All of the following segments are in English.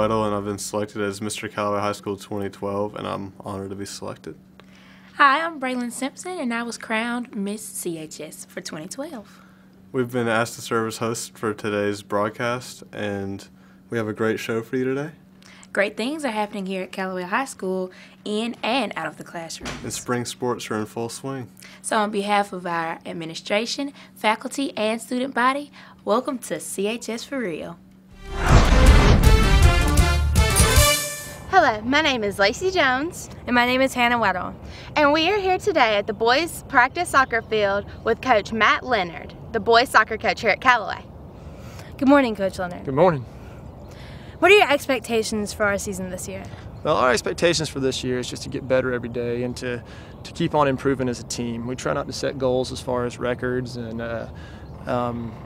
Weddle, and I've been selected as Mr. Callaway High School 2012, and I'm honored to be selected. Hi, I'm Braylon Simpson, and I was crowned Miss CHS for 2012. We've been asked to serve as hosts for today's broadcast, and we have a great show for you today. Great things are happening here at Callaway High School in and out of the classroom. And spring sports are in full swing. So on behalf of our administration, faculty, and student body, welcome to CHS for Real. Hello, my name is Lacey Jones. And my name is Hannah Weddle. And we are here today at the boys' practice soccer field with Coach Matt Leonard, the boys' soccer coach here at Callaway. Good morning, Coach Leonard. Good morning. What are your expectations for our season this year? Well, our expectations for this year is just to get better every day and to keep on improving as a team. We try not to set goals as far as records and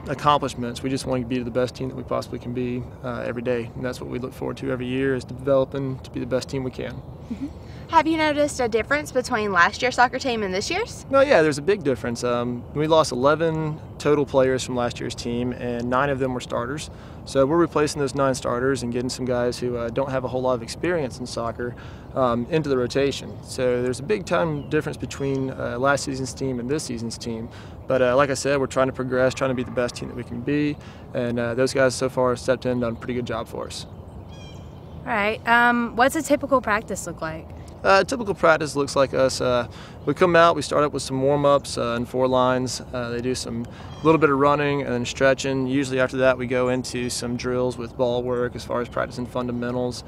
accomplishments. We just want to be the best team that we possibly can be every day, and that's what we look forward to every year, is developing to be the best team we can. Mm-hmm. Have you noticed a difference between last year's soccer team and this year's? Well, yeah, there's a big difference. We lost 11 total players from last year's team, and 9 of them were starters. So we're replacing those 9 starters and getting some guys who don't have a whole lot of experience in soccer into the rotation. So there's a big time difference between last season's team and this season's team. But like I said, we're trying to progress, trying to be the best team that we can be, and those guys so far have stepped in and done a pretty good job for us. All right. What's a typical practice look like? Typical practice looks like us. We come out, we start up with some warm-ups in 4 lines. They do a little bit of running and then stretching. Usually after that we go into some drills with ball work as far as practicing fundamentals.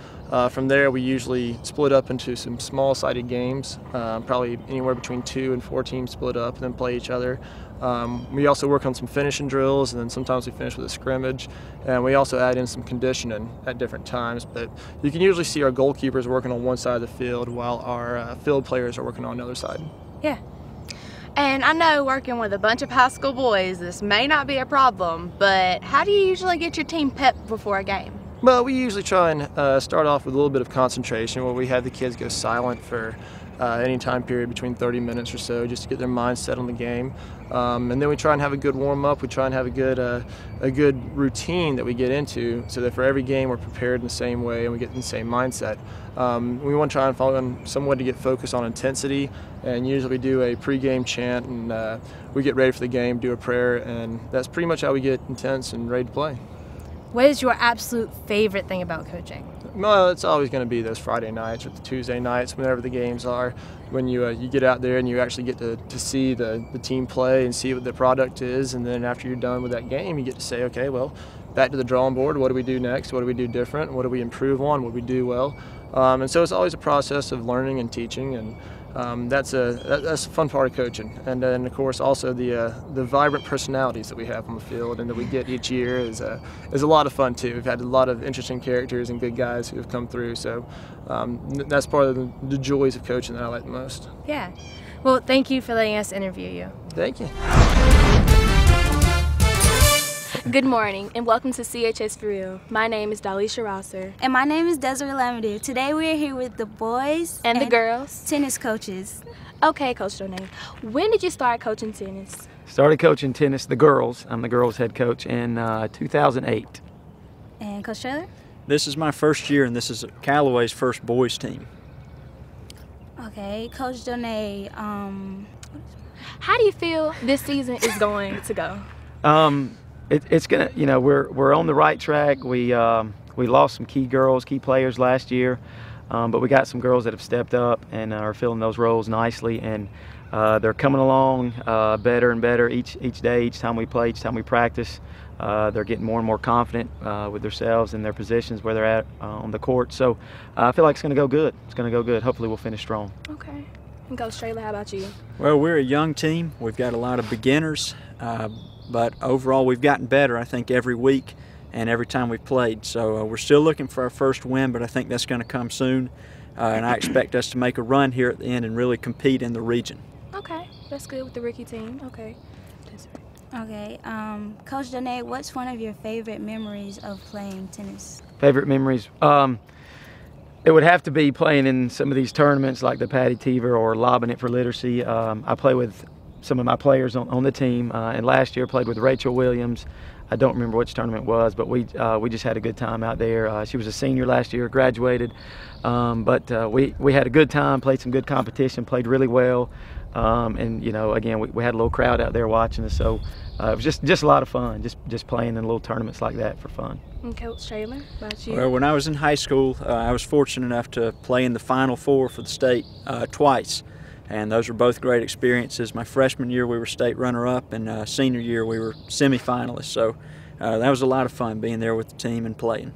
From there we usually split up into some small-sided games, probably anywhere between 2 and 4 teams split up and then play each other. We also work on some finishing drills, and then sometimes we finish with a scrimmage, and we also add in some conditioning at different times. But you can usually see our goalkeepers working on one side of the field while our field players are working on the other side. Yeah. And I know working with a bunch of high school boys, this may not be a problem, but how do you usually get your team pepped before a game? Well, we usually try and start off with a little bit of concentration, where we have the kids go silent for any time period between 30 minutes or so, just to get their mind set on the game. And then we try and have a good warm-up. We try and have a good routine that we get into, so that for every game we're prepared in the same way and we get in the same mindset. We want to try and find some way to get focused on intensity, and usually we do a pre-game chant, and we get ready for the game, do a prayer, and that's pretty much how we get intense and ready to play. What is your absolute favorite thing about coaching? Well, it's always going to be those Friday nights or the Tuesday nights, whenever the games are, when you get out there and you actually get to see the team play and see what the product is, and then after you're done with that game, you get to say, okay, well, back to the drawing board. What do we do next? What do we do different? What do we improve on? What do we do well? And so it's always a process of learning and teaching, and that's a fun part of coaching. And then, of course, also the vibrant personalities that we have on the field and that we get each year is a lot of fun too. We've had a lot of interesting characters and good guys who have come through. So that's part of the joys of coaching that I like the most. Yeah. Well, thank you for letting us interview you. Thank you. Good morning and welcome to CHS for Real. My name is Dalisha Rosser. And my name is Desiree Lamadou. Today we are here with the boys and the girls tennis coaches. Okay, Coach Donay. When did you start coaching tennis? Started coaching tennis, the girls. I'm the girls head coach in 2008. And Coach Taylor? This is my first year, and this is Callaway's first boys team. Okay, Coach Donay, how do you feel this season is going to go? It's gonna, we're on the right track. We lost some key players last year, but we got some girls that have stepped up and are filling those roles nicely, and they're coming along better and better each day, each time we play, each time we practice. They're getting more and more confident with themselves and their positions where they're at on the court. So I feel like it's going to go good. It's going to go good. Hopefully we'll finish strong. Okay. And Coach Taylor, how about you? Well, we're a young team. We've got a lot of beginners, but overall we've gotten better, I think, every week and every time we've played. So we're still looking for our first win, but I think that's going to come soon. And I expect us to make a run here at the end and really compete in the region. Okay, that's good with the rookie team. Okay. Okay, Coach Donay, what's one of your favorite memories of playing tennis? Favorite memories? It would have to be playing in some of these tournaments like the Patty Teever or Lobbing It for Literacy. I play with some of my players on the team, and last year played with Rachel Williams, I don't remember which tournament it was, but we just had a good time out there. She was a senior last year, graduated, but we had a good time, played some good competition, played really well, and again we had a little crowd out there watching us, so it was just a lot of fun, just playing in little tournaments like that for fun. And Coach Taylor, about you? Well, when I was in high school, I was fortunate enough to play in the Final Four for the state twice. And those were both great experiences. My freshman year we were state runner-up, and senior year we were semifinalists. So that was a lot of fun being there with the team and playing.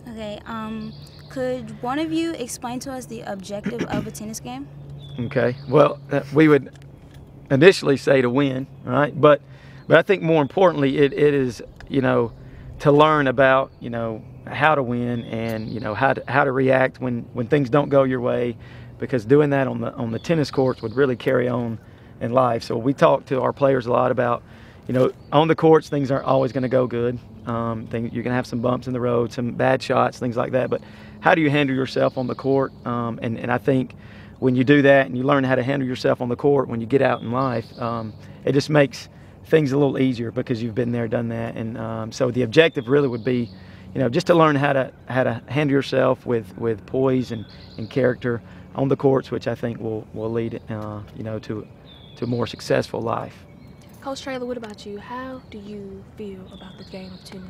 Okay, could one of you explain to us the objective of a tennis game? Okay, well, we would initially say to win, right? But I think more importantly it is, to learn about, how to win and, how to react when things don't go your way, because doing that on the tennis courts would really carry on in life. So we talk to our players a lot about, on the courts things aren't always going to go good. You're going to have some bumps in the road, some bad shots, things like that. But how do you handle yourself on the court? And I think when you do that and you learn how to handle yourself on the court when you get out in life, it just makes things a little easier because you've been there, done that. And so the objective really would be, just to learn how to handle yourself with poise and character on the courts, which I think will lead, to a more successful life. Coach Taylor, what about you? How do you feel about the game of tennis?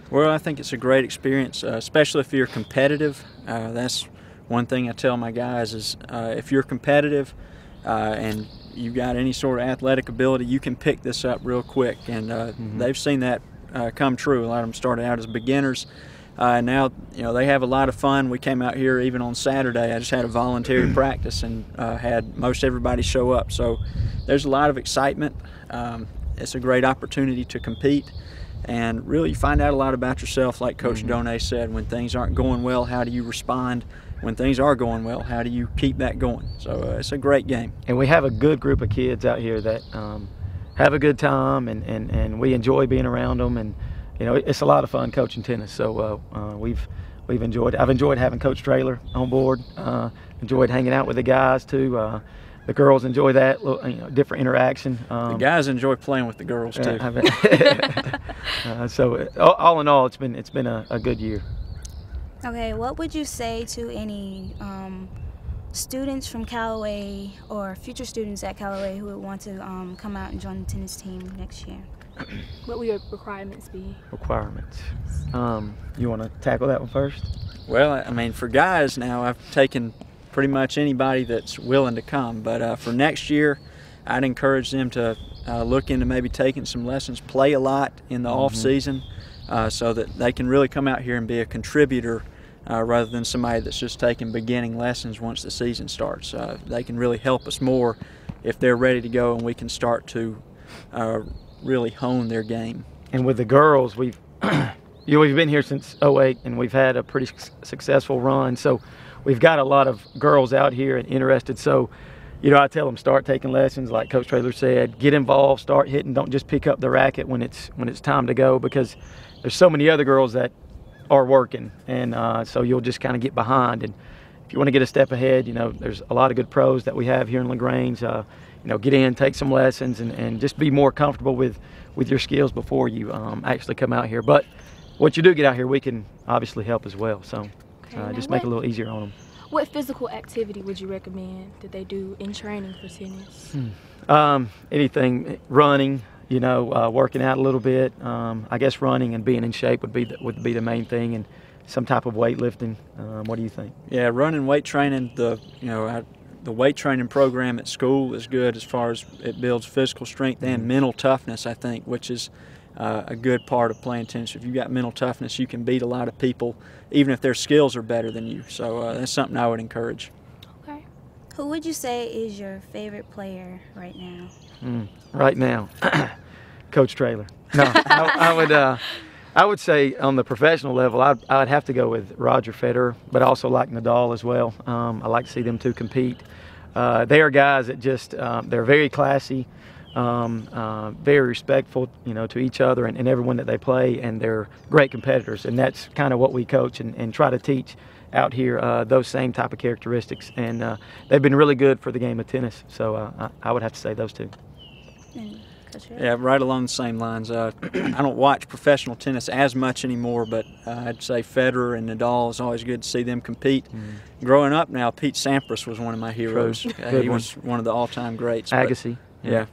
Well, I think it's a great experience, especially if you're competitive. That's one thing I tell my guys is if you're competitive and you've got any sort of athletic ability, you can pick this up real quick. And they've seen that come true. A lot of them started out as beginners. Now, they have a lot of fun. We came out here even on Saturday. I just had a voluntary practice and had most everybody show up. So there's a lot of excitement. It's a great opportunity to compete. And really you find out a lot about yourself, like Coach Donay said. When things aren't going well, how do you respond? When things are going well, how do you keep that going? So it's a great game. And we have a good group of kids out here that have a good time, and we enjoy being around them. And it's a lot of fun coaching tennis. So we've enjoyed. I've enjoyed having Coach Traylor on board. Enjoyed hanging out with the guys too. The girls enjoy that different interaction. The guys enjoy playing with the girls too. So all in all, it's been a good year. Okay, what would you say to any students from Callaway or future students at Callaway who would want to come out and join the tennis team next year? What will your requirements be? Requirements. You want to tackle that one first? Well, I mean, for guys now, I've taken pretty much anybody that's willing to come. But for next year, I'd encourage them to look into maybe taking some lessons, play a lot in the off season, so that they can really come out here and be a contributor rather than somebody that's just taking beginning lessons once the season starts. They can really help us more if they're ready to go, and we can start to really hone their game. And with the girls, we've been here since '08, and we've had a pretty successful run. So we've got a lot of girls out here and interested. So, I tell them start taking lessons, like Coach Traylor said. Get involved, start hitting. Don't just pick up the racket when it's time to go, because there's so many other girls that are working, and so you'll just kind of get behind. And if you want to get a step ahead, there's a lot of good pros that we have here in LaGrange. Get in, take some lessons, and just be more comfortable with your skills before you actually come out here. But once you do get out here, we can obviously help as well. So just make it a little easier on them. What physical activity would you recommend that they do in training for tennis? Anything, running, working out a little bit. I guess running and being in shape would be the main thing, and some type of weightlifting. What do you think? Yeah, running, weight training. The weight training program at school is good as far as it builds physical strength and mental toughness, I think, which is a good part of playing tennis. If you've got mental toughness, you can beat a lot of people, even if their skills are better than you. So that's something I would encourage. Okay. Who would you say is your favorite player right now? Right now, Coach Traylor. No, I would say on the professional level, I'd have to go with Roger Federer, but I also like Nadal as well. I like to see them two compete. They are guys that just they're very classy, very respectful, to each other and everyone that they play, and they're great competitors. And that's kind of what we coach and try to teach out here, those same type of characteristics. And they've been really good for the game of tennis. So I would have to say those two. And That's right. Yeah, right along the same lines. I don't watch professional tennis as much anymore, but I'd say Federer and Nadal is always good to see them compete. Growing up now, Pete Sampras was one of my heroes. He was one of the all-time greats. Agassi. Yeah,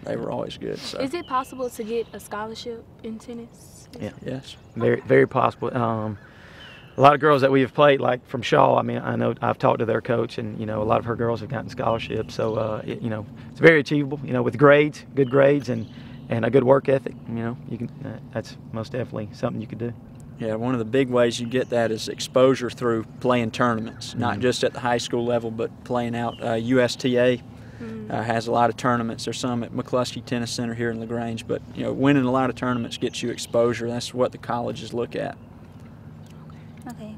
they were always good. So. Is it possible to get a scholarship in tennis? Yeah. Yes. Very, very possible. A lot of girls that we have played, like from Shaw, I mean, I know I've talked to their coach, and, you know, a lot of her girls have gotten scholarships. So, you know, it's very achievable, you know, with grades, good grades, and a good work ethic. You know, you can. That's most definitely something you could do. Yeah, one of the big ways you get that is exposure through playing tournaments, not just at the high school level, but playing out. USTA has a lot of tournaments. There's some at McCluskey Tennis Center here in LaGrange, but, you know, winning a lot of tournaments gets you exposure. That's what the colleges look at. Okay.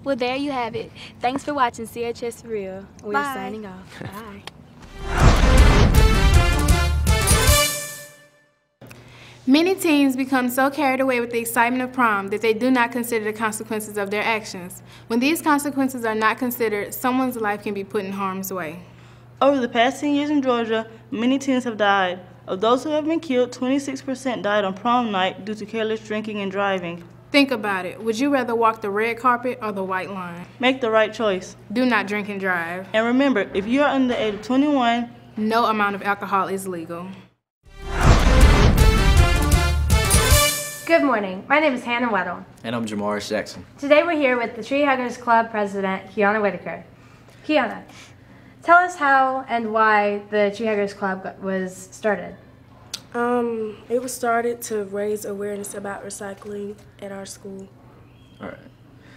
Well, there you have it. Thanks for watching CHS for Real. We're Bye. signing off. Bye. Many teens become so carried away with the excitement of prom that they do not consider the consequences of their actions. When these consequences are not considered, someone's life can be put in harm's way. Over the past 10 years in Georgia, many teens have died. Of those who have been killed, 26% died on prom night due to careless drinking and driving. Think about it. Would you rather walk the red carpet or the white line? Make the right choice. Do not drink and drive. And remember, if you are under the age of 21, no amount of alcohol is legal. Good morning. My name is Hannah Weddle. And I'm Jamaris Jackson. Today we're here with the Tree Huggers Club president, Kiana Whitaker. Kiana, tell us how and why the Tree Huggers Club was started. It was started to raise awareness about recycling at our school. All right.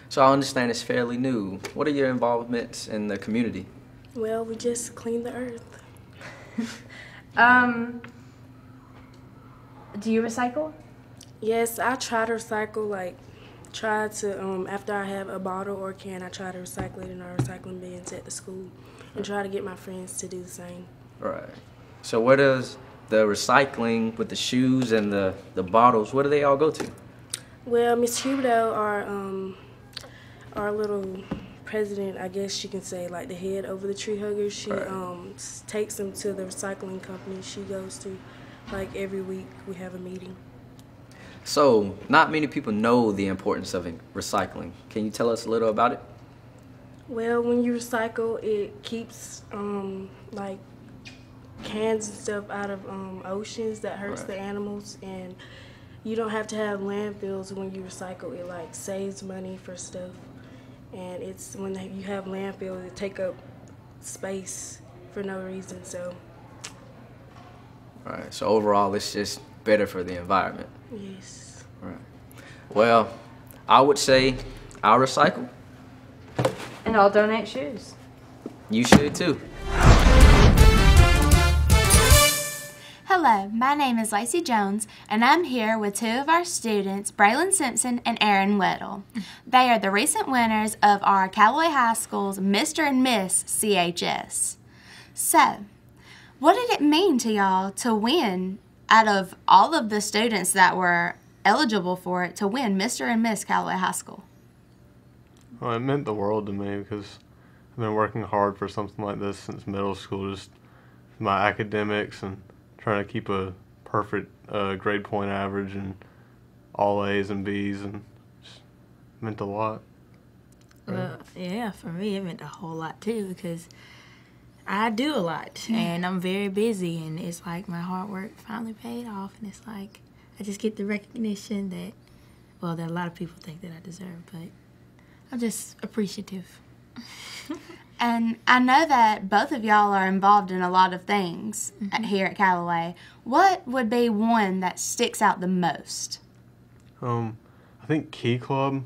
So I understand it's fairly new. What are your involvements in the community? Well, we just clean the earth. Do you recycle? Yes, I try to recycle, after I have a bottle or can, I try to recycle it in our recycling bins at the school and try to get my friends to do the same. Right. So where does the recycling with the shoes and the bottles, where do they all go to? Well, Miss Huberto, our little president, I guess you can say, like the head over the Tree Huggers, she takes them to the recycling company she goes to. Like every week we have a meeting. So not many people know the importance of recycling. Can you tell us a little about it? Well, when you recycle, it keeps like cans and stuff out of oceans that hurts the animals, and you don't have to have landfills when you recycle. It like saves money for stuff, and it's when you have landfills, it take up space for no reason. So. All right. So overall, it's just better for the environment. Yes. Right. Well, I would say I'll recycle. And I'll donate shoes. You should too. Hello, my name is Lacey Jones, and I'm here with two of our students, Braylon Simpson and Aaron Weddle. They are the recent winners of our Callaway High School's Mr. and Miss CHS. So, what did it mean to y'all to win, out of all of the students that were eligible for it, to win Mr. and Miss Callaway High School? Well, it meant the world to me because I've been working hard for something like this since middle school, just my academics and trying to keep a perfect grade point average and all A's and B's, and just meant a lot. Well, yeah, for me it meant a whole lot too, because I do a lot and I'm very busy, and it's like my hard work finally paid off, and it's like I just get the recognition that, well, that a lot of people think that I deserve, but I'm just appreciative. And I know that both of y'all are involved in a lot of things here at Callaway. What would be one that sticks out the most? I think Key Club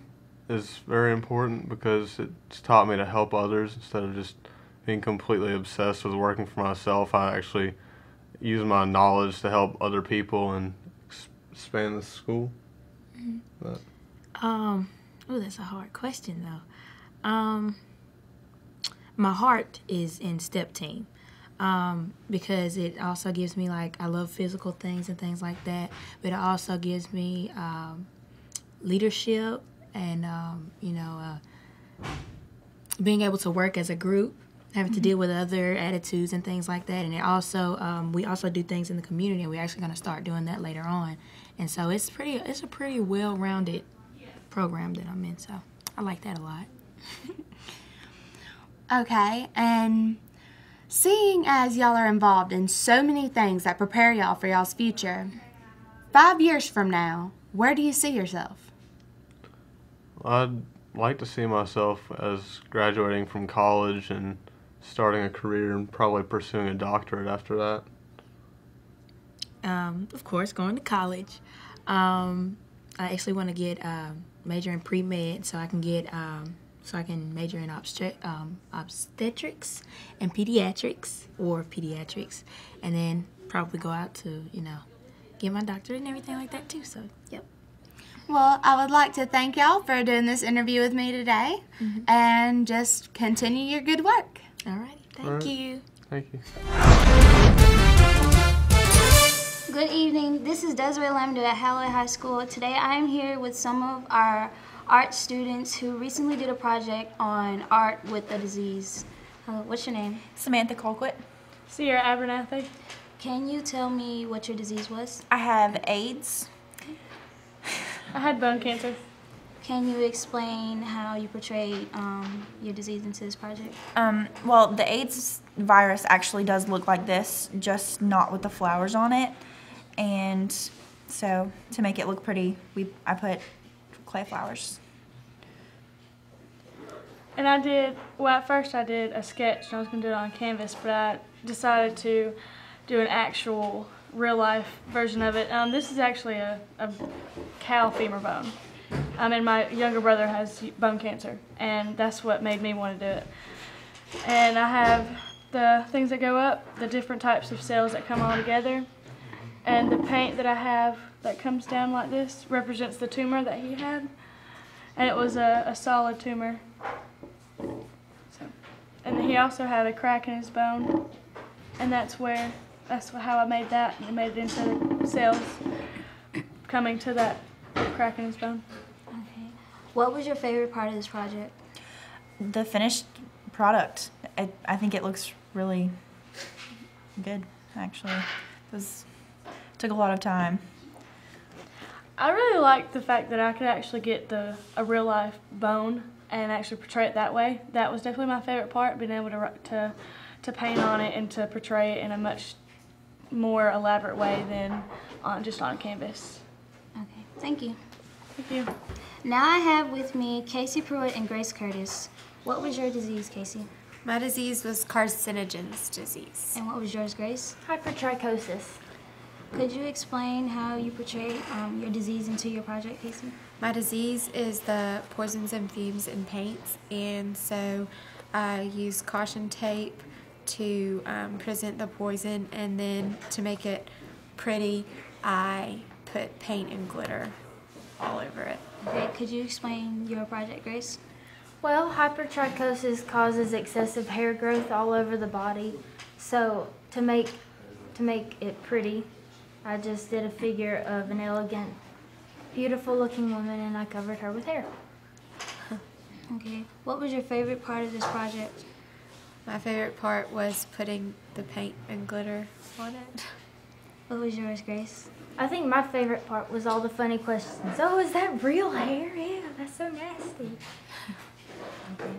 is very important because it's taught me to help others instead of just being completely obsessed with working for myself. I actually use my knowledge to help other people and expand the school. Oh, that's a hard question though. My heart is in step team because it also gives me, like, I love physical things and things like that, but it also gives me leadership and, you know, being able to work as a group having to deal with other attitudes and things like that. And it also, we also do things in the community, and we're actually going to start doing that later on. And so it's a pretty well-rounded program that I'm in, so I like that a lot. Okay, and seeing as y'all are involved in so many things that prepare y'all for y'all's future, 5 years from now, where do you see yourself? I'd like to see myself as graduating from college and starting a career and probably pursuing a doctorate after that. Of course, going to college. I actually want to get major in pre-med so I can get so I can major in obstetrics and pediatrics, and then probably go out to, get my doctorate and everything like that too. So, yep. Well, I would like to thank y'all for doing this interview with me today, and just continue your good work. All right. Thank you. Thank you. Good evening. This is Desiree Lamdo at Halloway High School. Today I am here with some of our art students who recently did a project on art with a disease. What's your name? Samantha Colquitt. Sierra Abernathy. Can you tell me what your disease was? I have AIDS. I had bone cancer. Can you explain how you portrayed your disease into this project? Well, the AIDS virus actually does look like this, just not with the flowers on it. And so to make it look pretty, I put clay flowers. And at first I did a sketch and I was going to do it on canvas, but I decided to do an actual real-life version of it. This is actually a cow femur bone. And my younger brother has bone cancer, and that's what made me want to do it. And I have the things that go up, the different types of cells that come all together, and the paint that I have that comes down like this represents the tumor that he had, and it was a solid tumor. And he also had a crack in his bone, and that's how I made that. I made it into the cells coming to that crack in his bone. Okay. What was your favorite part of this project? The finished product. I think it looks really good, actually. Took a lot of time. I really liked the fact that I could actually get a real life bone and actually portray it that way. That was definitely my favorite part, being able to paint on it and to portray it in a much more elaborate way than just on canvas. Okay, thank you. Thank you. Now I have with me Casey Pruitt and Grace Curtis. What was your disease, Casey? My disease was carcinogen's disease. And what was yours, Grace? Hypertrichosis. Could you explain how you portrayed your disease into your project, Casey? My disease is the poisons and fumes in paints, and so I use caution tape to present the poison, and then to make it pretty, I put paint and glitter all over it. Okay, could you explain your project, Grace? Well, hypertrichosis causes excessive hair growth all over the body. So to make it pretty, I just did a figure of an elegant, beautiful looking woman, and I covered her with hair. Okay. What was your favorite part of this project? My favorite part was putting the paint and glitter on it. What was yours, Grace? I think my favorite part was all the funny questions. Oh, is that real hair? Yeah, that's so nasty. Okay.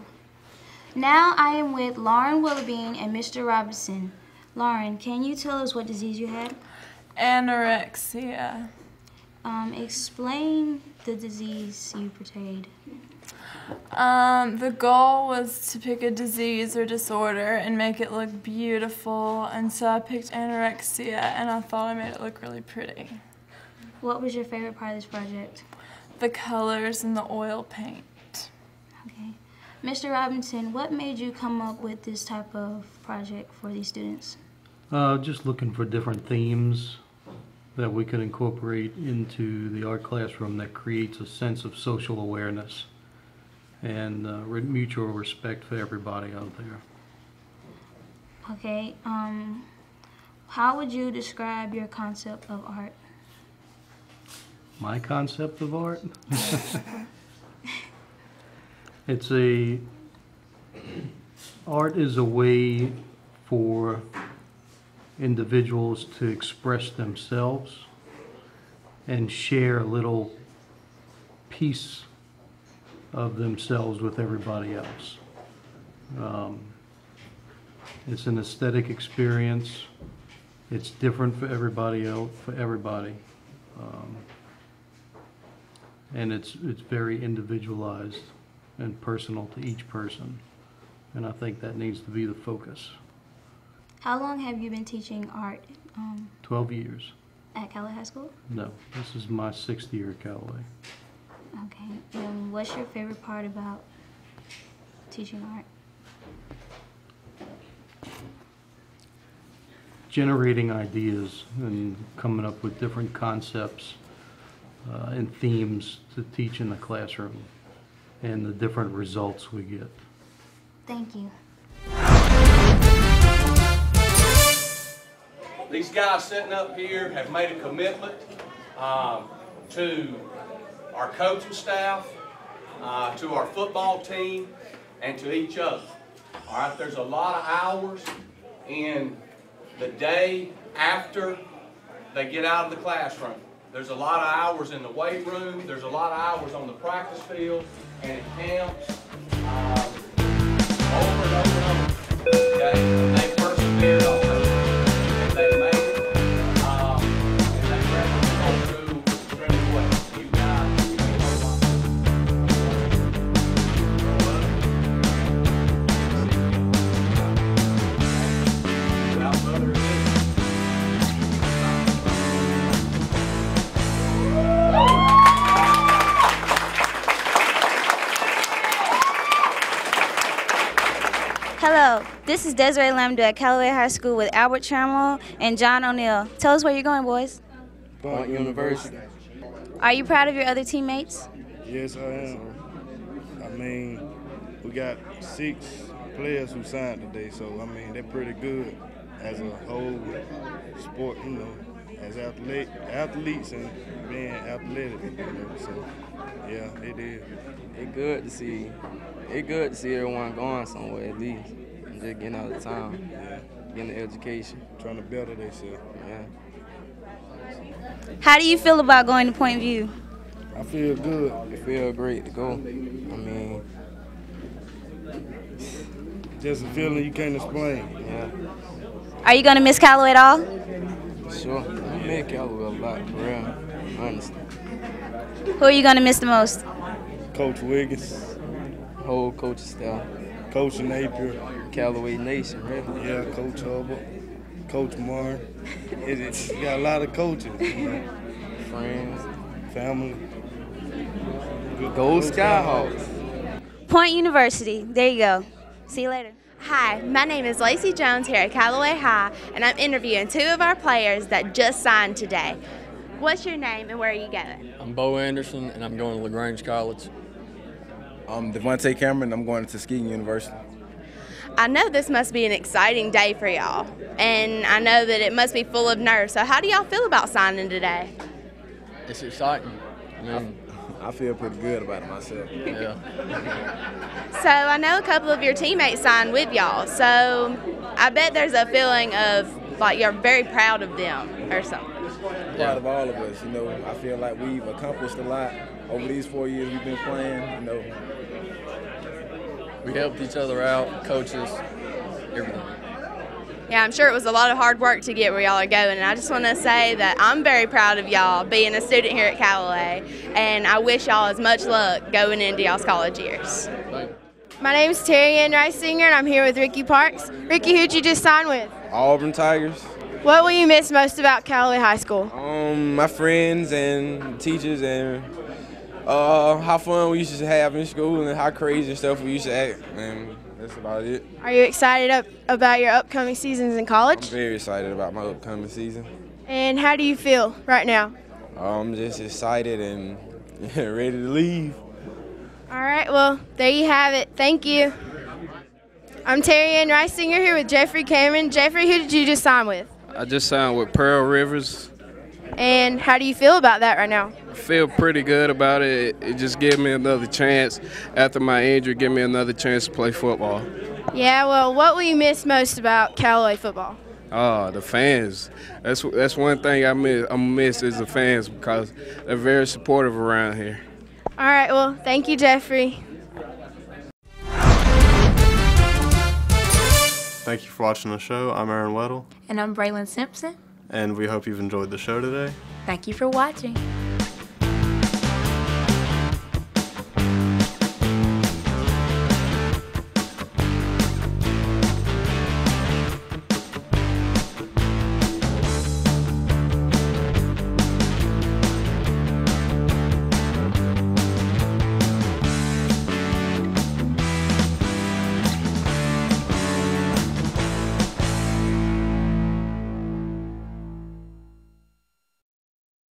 Now I am with Lauren Willoughby and Mr. Robinson. Lauren, can you tell us what disease you had? Anorexia. Explain the disease you portrayed. The goal was to pick a disease or disorder and make it look beautiful, and so I picked anorexia, and I thought I made it look really pretty. What was your favorite part of this project? The colors and the oil paint. Okay. Mr. Robinson, what made you come up with this type of project for these students? Just looking for different themes that we could incorporate into the art classroom that creates a sense of social awareness and mutual respect for everybody out there. Okay. How would you describe your concept of art? My concept of art? It's art is a way for individuals to express themselves and share a little piece of themselves with everybody else. It's an aesthetic experience. It's different for everybody else, and it's very individualized and personal to each person, and I think that needs to be the focus. How long have you been teaching art 12 years. at Callaway High School? No, this is my 6th year at Callaway. Okay. And what's your favorite part about teaching art? Generating ideas and coming up with different concepts and themes to teach in the classroom and the different results we get. Thank you. These guys sitting up here have made a commitment to our coaching staff, to our football team, and to each other. All right, there's a lot of hours in the day after they get out of the classroom. There's a lot of hours in the weight room. There's a lot of hours on the practice field and at camps. Over and over and over. Okay? And they persevered on it. And they made it. And they represent through really well. You guys, you mean a whole lot. Without further ado. Hello, this is Desiree Lambda at Callaway High School with Albert Trammell and John O'Neill. Tell us where you're going, boys. Point University. Are you proud of your other teammates? Yes, I am. I mean, we got 6 players who signed today, so I mean, they're pretty good as a whole sport, you know, as athletes and being athletic. You know, so, yeah, it is. It's good to see. It's good to see everyone going somewhere at least. And just getting out of town, getting the education. Trying to better themselves. Yeah. How do you feel about going to Point View? I feel good. It feels great to go. I mean, just a feeling you can't explain. Yeah. Are you going to miss Callaway at all? Sure. I miss Callaway a lot, for real. Honestly. Who are you going to miss the most? Coach Wiggins. Whole coaching staff. Coach Napier. Callaway Nation, really. Yeah, Coach Hubbard. Coach Martin. It's got a lot of coaches. You know. Friends. Family. Go Skyhawks. Point University. There you go. See you later. Hi, my name is Lacey Jones here at Callaway High, and I'm interviewing 2 of our players that just signed today. What's your name and where are you going? I'm Bo Anderson, and I'm going to LaGrange College. I'm Devontae Cameron. I'm going to Tuskegee University. I know this must be an exciting day for y'all, and I know that it must be full of nerves. So how do y'all feel about signing today? It's exciting. I feel pretty good about it myself. Yeah. So I know a couple of your teammates signed with y'all, so I bet there's a feeling of like you're very proud of them or something. Proud of all of us. You know, I feel like we've accomplished a lot over these 4 years we've been playing. You know, We helped each other out, coaches, everything. Yeah, I'm sure it was a lot of hard work to get where y'all are going, and I just want to say that I'm very proud of y'all being a student here at Callaway, and I wish y'all as much luck going into y'all's college years. My name is Terry Ann Rice-Singer, and I'm here with Ricky Parks. Ricky, who'd you just sign with? Auburn Tigers. What will you miss most about Callaway High School? My friends and teachers and how fun we used to have in school and how crazy stuff we used to act, and that's about it. Are you excited about your upcoming seasons in college? I'm very excited about my upcoming season. And how do you feel right now? I'm just excited and ready to leave. All right, well, there you have it. Thank you. I'm Terry Ann Rice-Singer here with Jeffrey Cameron. Jeffrey, who did you just sign with? I just signed with Pearl Rivers. And how do you feel about that right now? I feel pretty good about it. It just gave me another chance. After my injury, give me another chance to play football. Yeah, well, what will you miss most about Callaway football? Oh, the fans. That's one thing I'm miss is the fans because they're very supportive around here. All right, well, thank you, Jeffrey. Thank you for watching the show. I'm Aaron Weddle. And I'm Braylon Simpson. And we hope you've enjoyed the show today. Thank you for watching.